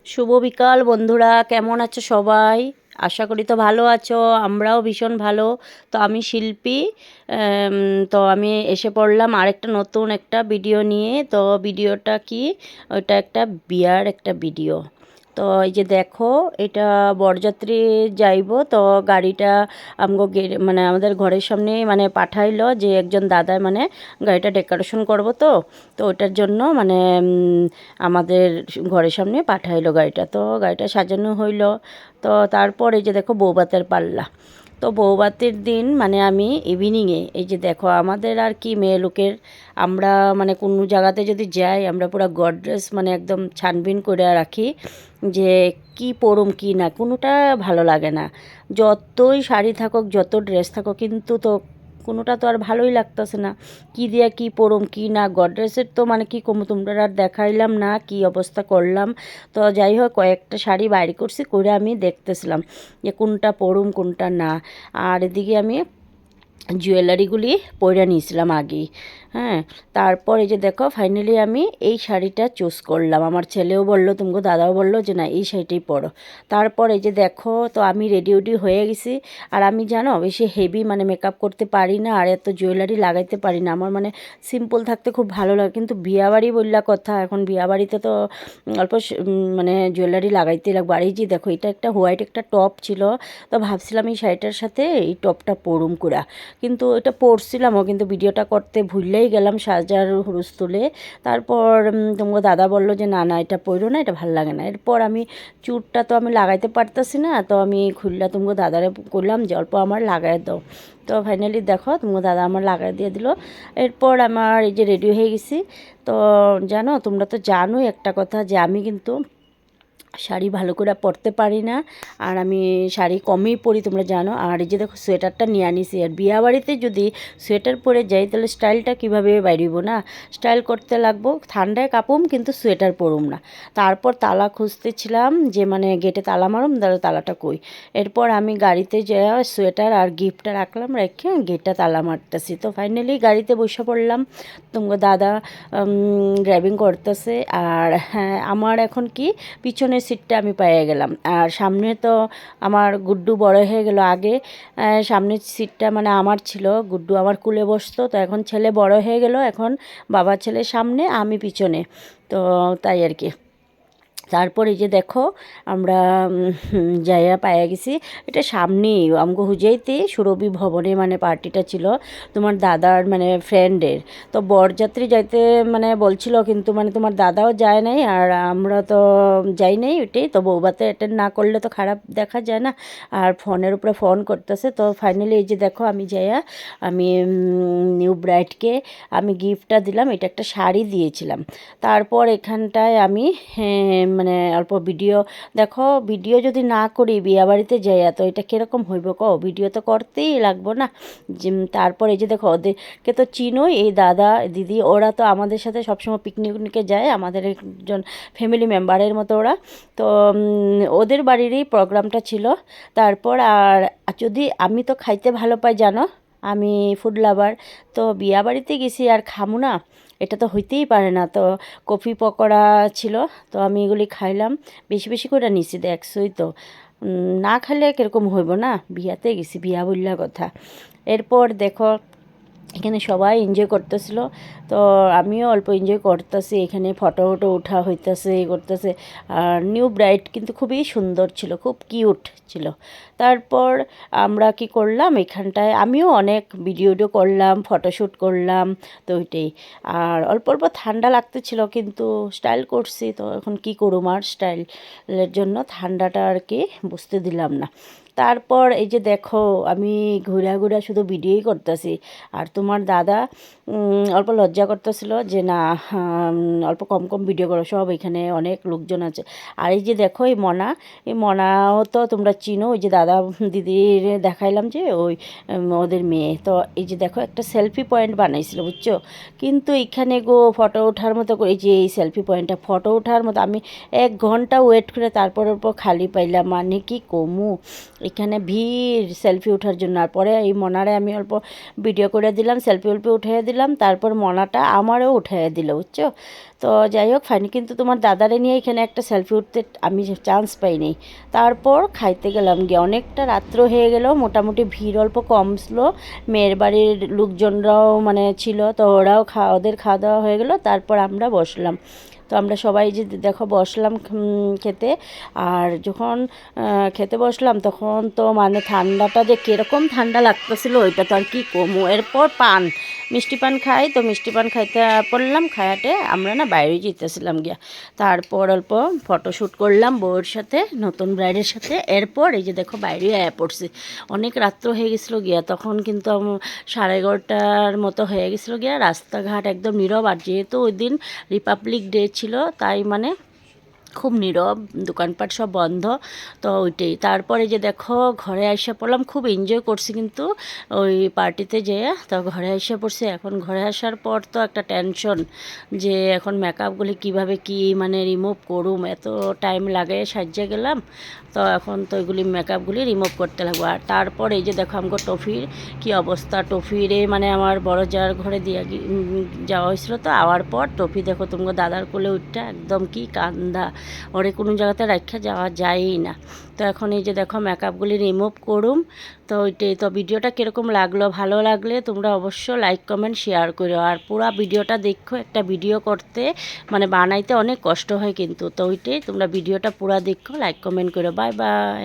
শুভ বিকাল বন্ধুরা, কেমন আছো সবাই? আশা করি তো ভালো আছো। আমরাও ভীষণ ভালো। তো আমি শিল্পী। তো আমি এসে পড়লাম আরেকটা নতুন একটা ভিডিও নিয়ে। তো ভিডিওটা কি, ওইটা একটা বিয়ার একটা ভিডিও। তো এই যে দেখো, এটা বরযাত্রী যাইব। তো গাড়িটা আমগো মানে আমাদের ঘরের সামনে মানে পাঠাইলো, যে একজন দাদা মানে গাড়িটা ডেকোরেশন করব। তো তো ওটার জন্য মানে আমাদের ঘরের সামনে পাঠাইলো গাড়িটা। তো গাড়িটা সাজানো হইলো। তো তারপর এই যে দেখো বৌভাতের পাল্লা। তো বৌভাতের দিন মানে আমি ইভিনিংয়ে এই যে দেখো, আমাদের আর কি মেয়ে লোকের, আমরা মানে কোনো জায়গাতে যদি যাই আমরা পুরো গডরেজ মানে একদম ছানবিন করে রাখি যে কি পরুম কি না, কোনোটা ভালো লাগে না। যতই শাড়ি থাকুক যত ড্রেস থাকুক, কিন্তু তো কোনোটা তো আর ভালোই লাগতেছে না। কি দিয়া কি পরুম কি না, গডরেজের তো মানে কি কমু, তোমরা আর দেখাইলাম না কি অবস্থা করলাম। তো যাই হোক, কয়েকটা শাড়ি বাইরে করছি, করে আমি দেখতেছিলাম যে কোনটা পরুম কোনটা না। আর এদিকে আমি জুয়েলারিগুলি পরে নিয়েছিলাম আগেই। হ্যাঁ, তারপর এই যে দেখো ফাইনালি আমি এই শাড়িটা চুজ করলাম। আমার ছেলেও বললো, তুমগো দাদাও বললো যে না এই শাড়িটাই পরো। তারপর এই যে দেখো, তো আমি রেডি উডি হয়ে গেছি। আর আমি জানো বেশি হেভি মানে মেকআপ করতে পারি না, আর এত জুয়েলারি লাগাইতে পারি না। আমার মানে সিম্পল থাকতে খুব ভালো লাগে। কিন্তু বিয়াবাড়ি বললা কথা, এখন বিয়াবাড়িতে তো অল্প মানে জুয়েলারি লাগাইতে লাগবে। আর এই যে দেখো, এটা একটা হোয়াইট একটা টপ ছিল। তো ভাবছিলাম এই শাড়িটার সাথে এই টপটা পরুম কুড়া, কিন্তু এটা পরছিলামও, কিন্তু ভিডিওটা করতে ভুললেই গেলাম সাজার হুরুস তুলে। তারপর তোমার দাদা বললো যে না না এটা পরো না, এটা ভালো লাগে না। এরপর আমি চুটটা তো আমি লাগাইতে পারতাছি না, তো আমি খুললা তোমার দাদারে করলাম যে অল্প আমার লাগাই দাও। তো ফাইনালি দেখো তোমার দাদা আমার লাগাই দিয়ে দিল। এরপর আমার এই যে রেডি হয়ে গেছি। তো জানো, তোমরা তো জানোই একটা কথা, যে আমি কিন্তু শাড়ি ভালো করে পরতে পারি না। আর আমি শাড়ি কমই পরি, তোমরা জানো। আর এই যে দেখো সোয়েটারটা নিয়ে আনিছি। আর বিয়াবাড়িতে যদি সোয়েটার পরে যাই তাহলে স্টাইলটা কীভাবে বাইরিব না, স্টাইল করতে লাগবো, ঠান্ডায় কাপুম কিন্তু সোয়েটার পরুম না। তারপর তালা খুঁজতেছিলাম যে মানে গেটে তালা মারুম, তাহলে তালাটা কই। এরপর আমি গাড়িতে যাওয়া সোয়েটার আর গিফটটা রাখলাম, রেখে গেটটা তালা মারতেছি। তো ফাইনালি গাড়িতে বসে পড়লাম। তোমার দাদা ড্রাইভিং করতেছে। আর হ্যাঁ, আমার এখন কি পিছনের সিটটা আমি পেয়ে গেলাম। আর সামনে তো আমার গুড্ডু বড় হয়ে গেল। আগে সামনের সিটটা মানে আমার ছিল, গুড্ডু আমার কুলে বসতো। তো এখন ছেলে বড় হয়ে গেল, এখন বাবা ছেলে সামনে আমি পিছনে। তো তাই আর কি। তারপর এই যে দেখো, আমরা যাইয়া পাইয়া গেছি। এটা সামনেই আমগো হুজাইতে সুরভি ভবনে মানে পার্টিটা ছিল তোমার দাদার মানে ফ্রেন্ডের। তো বরযাত্রী যাইতে মানে বলছিল, কিন্তু মানে তোমার দাদাও যায় নাই আর আমরা তো যাই নাই। ওইটাই তো, বৌভাতে অ্যাটেন্ড না করলে তো খারাপ দেখা যায় না। আর ফোনের উপরে ফোন করতেছে। তো ফাইনালি এই যে দেখো, আমি যাইয়া আমি নিউ ব্রাইডকে আমি গিফটটা দিলাম। এটা একটা শাড়ি দিয়েছিলাম। তারপর এখানটায় আমি মানে অল্প ভিডিও, দেখো ভিডিও যদি না করি বিয়াবাড়িতে যাই তো এটা কীরকম হইব কও, ভিডিও তো করতেই লাগবো না। তারপর এই যে দেখো, ওদেরকে তো চিনোই, এই দাদা দিদি, ওরা তো আমাদের সাথে সবসময় পিকনিকে যায়, আমাদের একজন ফ্যামিলি মেম্বারের মতো ওরা। তো ওদের বাড়িরই প্রোগ্রামটা ছিল। তারপর আর যদি আমি তো খাইতে ভালো পাই জানো, আমি ফুড লাভার। তো বিয়াবাড়িতে গেছি আর খামু না, এটা তো হইতেই পারে না। তো কফি পকোড়া ছিল, তো আমি এগুলি খাইলাম, বেশি বেশি করে নিছি, দেখছই তো। না খেলে কীরকম হইব না, বিয়াতে গেছি, বিয়া বললা কথা। এরপর দেখো এখানে সবাই এনজয় করতেছিল। তো আমিও অল্প এনজয় করতেছি, এখানে ফটো ফটো ওঠা হইতেছে, করতেছে। আর নিউ ব্রাইড কিন্তু খুবই সুন্দর ছিল, খুব কিউট ছিল। তারপর আমরা কি করলাম, এখানটায় আমিও অনেক ভিডিও করলাম, ফটোশ্যুট করলাম। তো ওইটাই। আর অল্প অল্প ঠান্ডা লাগতেছিল, কিন্তু স্টাইল করছি। তো এখন কি করুম, আর স্টাইলের জন্য ঠান্ডাটা আর কি বুঝতে দিলাম না। তারপর এই যে দেখো, আমি ঘুরা ঘুরা শুধু ভিডিওই করতেছি। আর তোমার দাদা অল্প লজ্জা করতেছিল যে না, অল্প কম কম ভিডিও করো, সব এখানে অনেক লোকজন আছে। আর এই যে দেখো, এই মনাও তো তোমরা চিনো, ওই যে দাদা দিদির দেখাইলাম যে ওই ওদের মেয়ে। তো এই যে দেখো, একটা সেলফি পয়েন্ট বানাইছিল বুঝছো। কিন্তু এখানে গো ফটো ওঠার মতো করে, এই যে এই সেলফি পয়েন্টটা ফটো ওঠার মতো, আমি 1 ঘন্টা ওয়েট করে তারপর খালি পাইলাম, মানে কি কমু। এখানে ভিড় সেলফি ওঠার জন্য। আর পরে এই মনারে আমি অল্প ভিডিও করে দিলাম, সেলফি উঠিয়ে দিলাম, তারপর মনাটা আমারও উঠিয়ে দিল, বুঝছো। তো যাই হোক, ফাইনি কিন্তু তোমার দাদারে নিয়ে এখানে একটা সেলফি উঠতে আমি চান্স পাইনি। তারপর খাইতে গেলাম গিয়ে, অনেকটা রাত্র হয়ে গেল, মোটামুটি ভিড় অল্প কমছিল, মেয়ের বাড়ির লোকজনরাও মানে ছিল, তো ওরাও ওদের খাওয়া দাওয়া হয়ে গেল, তারপর আমরা বসলাম। তো আমরা সবাই যে দেখো বসলাম খেতে। আর যখন খেতে বসলাম তখন তো মানে ঠান্ডাটা যে কীরকম ঠান্ডা লাগতেছিল ওইটা তো আর কি কমু। এরপর মিষ্টি পান খাই, তো মিষ্টি পান খাইতে পড়লাম, খায়াটে আমরা না বাইরে যেতেছিলাম গিয়া। তারপর অল্প ফটোশ্যুট করলাম বউয়ের সাথে, নতুন ব্রাইডের সাথে। এরপর এই যে দেখো বাইরে আয়া পড়ছি, অনেক রাত্র হয়ে গেছিলো গিয়া, তখন কিন্তু 11:30 মতো হয়ে গেছিলো গিয়া, রাস্তাঘাট একদম নীরব। আর যেহেতু ওই দিন রিপাবলিক ডে ছিল, তাই মানে খুব নীরব, দোকানপাট সব বন্ধ। তো ওইটাই। তারপরে যে দেখো ঘরে এসে পড়লাম, খুব এনজয় করছি কিন্তু ওই পার্টিতে যেয়ে। তো ঘরে এসে পড়ছি, এখন ঘরে আসার পর তো একটা টেনশন যে এখন মেকআপগুলি কিভাবে কি মানে রিমুভ করুম, এত টাইম লাগে সাজ্জা গেলাম। তো এখন তো ওইগুলি মেকআপগুলি রিমুভ করতে লাগবো। আর তারপর এই যে দেখো আমাকে টফির কি অবস্থা, টফিরে মানে আমার বড় যার ঘরে দিয়ে যাওয়া হয়েছিল, তো আওয়ার পর টফি দেখো তোমাকে দাদার কোলে উঠটা একদম কি কান্দা, ওরে কোনো জায়গাতে রাখা যাওয়া যায়ই না। তো এখন এই যে দেখো মেকআপগুলি রিমুভ করুম। তো ওইটাই। তো ভিডিওটা কীরকম লাগলো, ভালো লাগলে তোমরা অবশ্য লাইক কমেন্ট শেয়ার করো। আর পুরো ভিডিওটা দেখো, একটা ভিডিও করতে মানে বানাইতে অনেক কষ্ট হয় কিন্তু। তো ওইটাই, তোমরা ভিডিওটা পুরো দেখো, লাইক কমেন্ট করো। Bye bye.